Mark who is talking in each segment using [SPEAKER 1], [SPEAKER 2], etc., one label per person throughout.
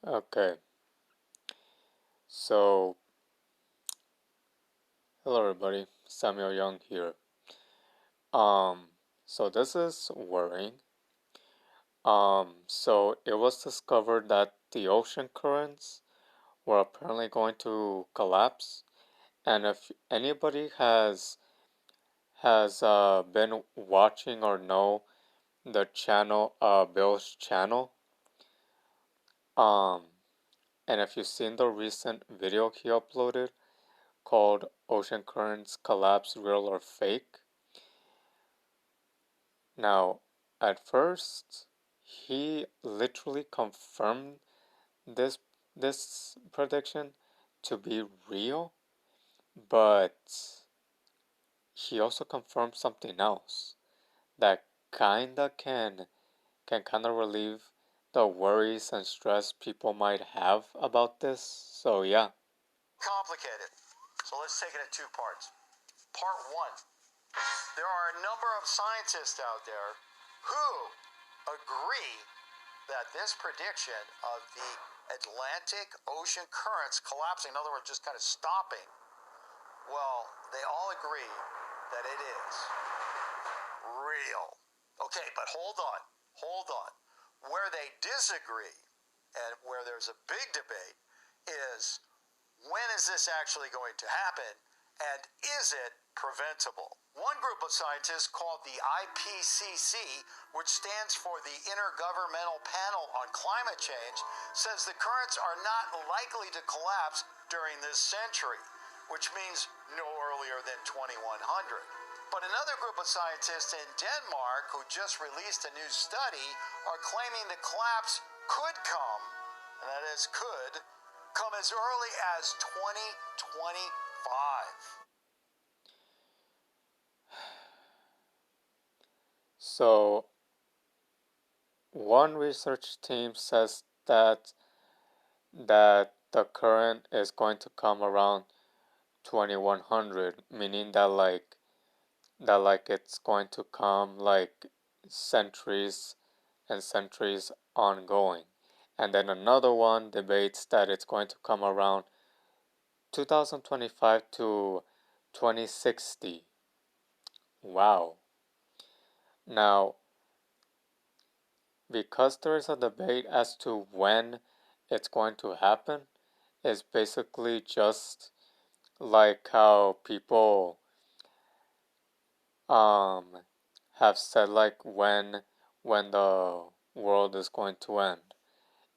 [SPEAKER 1] Okay, so hello everybody, Samuel Young here. Um, so this is worrying. So it was discovered that the ocean currents were apparently going to collapse, and if anybody has been watching or know the channel, Bill's channel, um, and if you've seen the recent video he uploaded called "Ocean Currents Collapse Real or Fake." Now, at first, he literally confirmed this this prediction to be real, but he also confirmed something else that kinda can kinda relieve the worries and stress people might have about this. So yeah.
[SPEAKER 2] Complicated. So let's take it in two parts. Part one, there are a number of scientists out there who agree that this prediction of the Atlantic Ocean currents collapsing, in other words, just kind of stopping, well, they all agree that it is real. Okay, but hold on, hold on. Where they disagree and where there's a big debate is when is this actually going to happen and is it preventable? One group of scientists called the IPCC, which stands for the Intergovernmental Panel on Climate Change, says the currents are not likely to collapse during this century, which means no earlier than 2100. But another group of scientists in Denmark who just released a new study are claiming the collapse could come, and that is could, come as early as 2025.
[SPEAKER 1] So one research team says that the current is going to come around 2100, meaning that it's going to come like centuries and centuries ongoing. And then another one debates that it's going to come around 2025 to 2060. Wow. Now, because there is a debate as to when it's going to happen, it's basically just like how people um have said like when the world is going to end.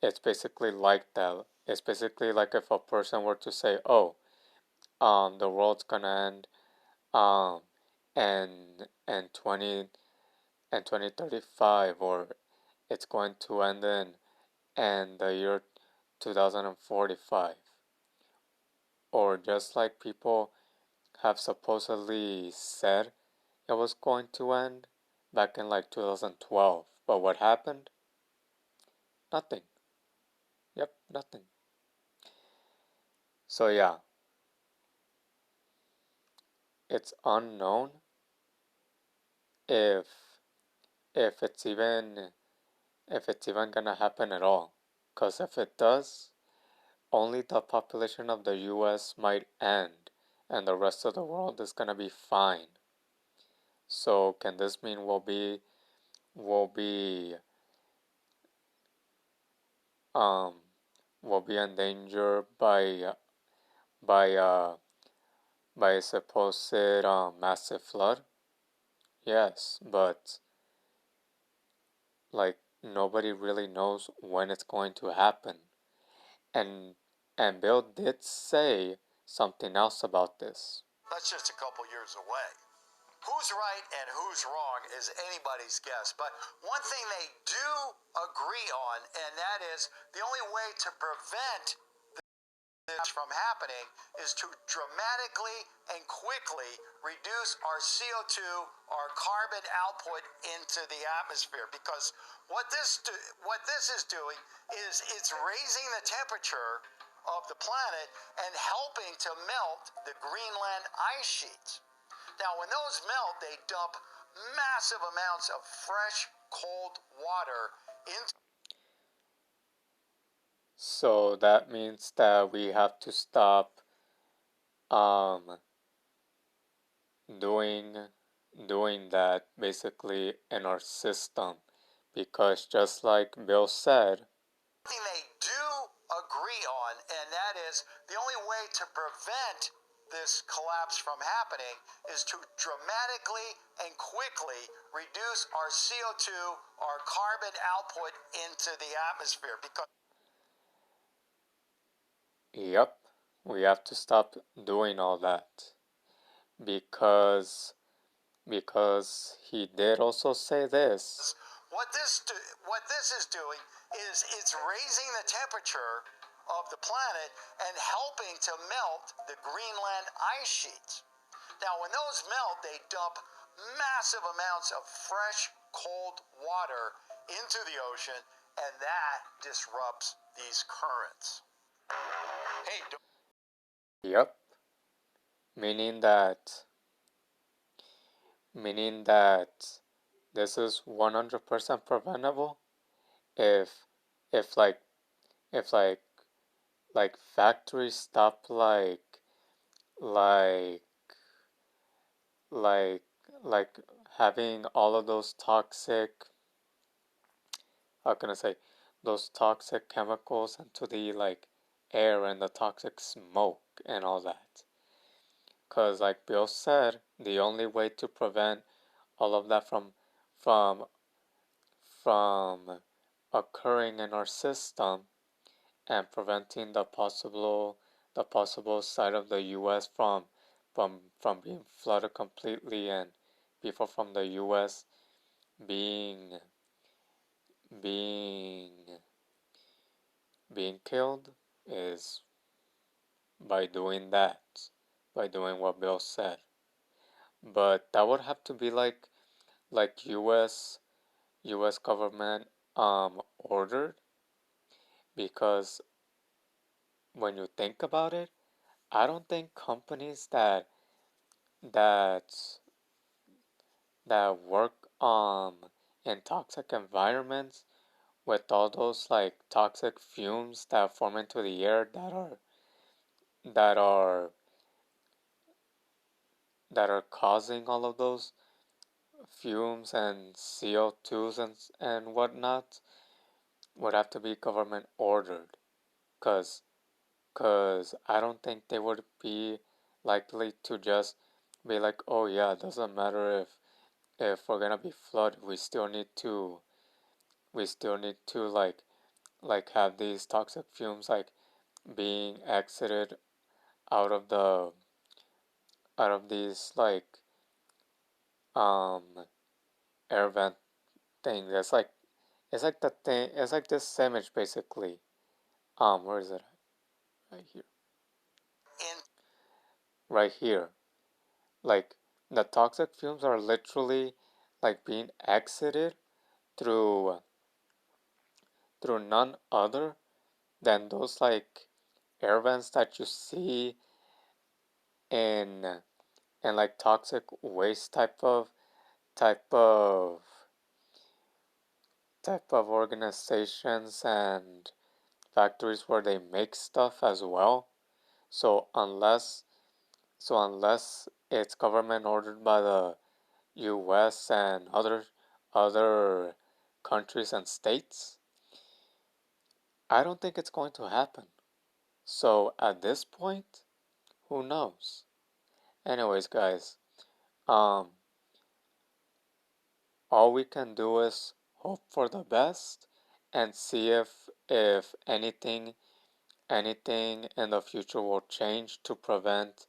[SPEAKER 1] It's basically like that. It's basically like if a person were to say, "Oh, the world's gonna end um and 2035, or it's going to end in the year 2045." Or just like people have supposedly said it was going to end back in like 2012. But what happened? Nothing. Yep, nothing. So yeah, it's unknown if if it's even if it's even gonna happen at all. Cause if it does, only the population of the US might end and the rest of the world is gonna be fine. So can this mean we'll be um will be in danger by uh by a supposed massive flood? Yes, but like nobody really knows when it's going to happen. And and Bill did say something else about this.
[SPEAKER 2] That's just a couple years away. Who's right and who's wrong is anybody's guess. But one thing they do agree on, and that is the only way to prevent this from happening is to dramatically and quickly reduce our CO2, our carbon output into the atmosphere. Because what this is doing is it's raising the temperature of the planet and helping to melt the Greenland ice sheets. Now, when those melt, they dump massive amounts of fresh, cold water into.
[SPEAKER 1] So that means that we have to stop um, doing that basically in our system, because just like Bill said,
[SPEAKER 2] thing they do agree on, and that is the only way to prevent this collapse from happening is to dramatically and quickly reduce our CO2, our carbon output into the atmosphere. Because
[SPEAKER 1] yep, we have to stop doing all that, because he did also say this.
[SPEAKER 2] what this is doing is it's raising the temperature of the planet and helping to melt the Greenland ice sheets. Now, when those melt, they dump massive amounts of fresh, cold water into the ocean, and that disrupts these currents. Hey,
[SPEAKER 1] Yep, meaning that this is 100% preventable if if like if factories stop like like like having all of those toxic, how can I say, those toxic chemicals into the air and the toxic smoke and all that. Cause like Bill said, the only way to prevent all of that from from occurring in our system and preventing the possible side of the U.S. from being flooded completely and people from the U.S. being being being killed is by doing that, by doing what Bill said. But that would have to be like U.S. government ordered, because when you think about it, I don't think companies that that work in toxic environments with all those toxic fumes that form into the air that are that are causing all of those fumes and CO2s and whatnot would have to be government ordered, cause I don't think they would be likely to just be like, oh yeah, it doesn't matter if we're gonna be flooded, we still need to have these toxic fumes being exited out of these um air vent things. It's like the thing. It's like this image basically. Where is it? Right here.
[SPEAKER 2] in
[SPEAKER 1] Right here. Like the toxic fumes are literally being exited through none other than those air vents that you see in toxic waste type of organizations and factories where they make stuff as well. So unless it's government ordered by the US and other countries and states, I don't think it's going to happen. So at this point, who knows? Anyways, guys, um all we can do is hope for the best and see if anything in the future will change to prevent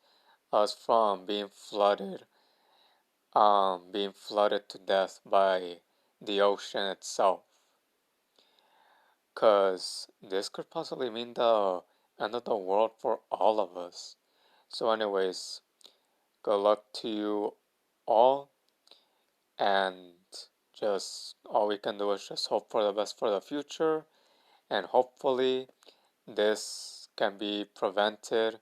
[SPEAKER 1] us from being flooded to death by the ocean itself. Cause this could possibly mean the end of the world for all of us. So anyways, good luck to you all, and just all we can do is just hope for the best for the future, and hopefully this can be prevented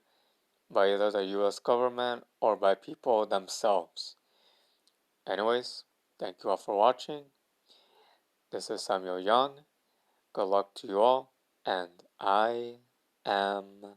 [SPEAKER 1] by either the US government or by people themselves. Anyways, thank you all for watching. This is Samuel Young. Good luck to you all, and I am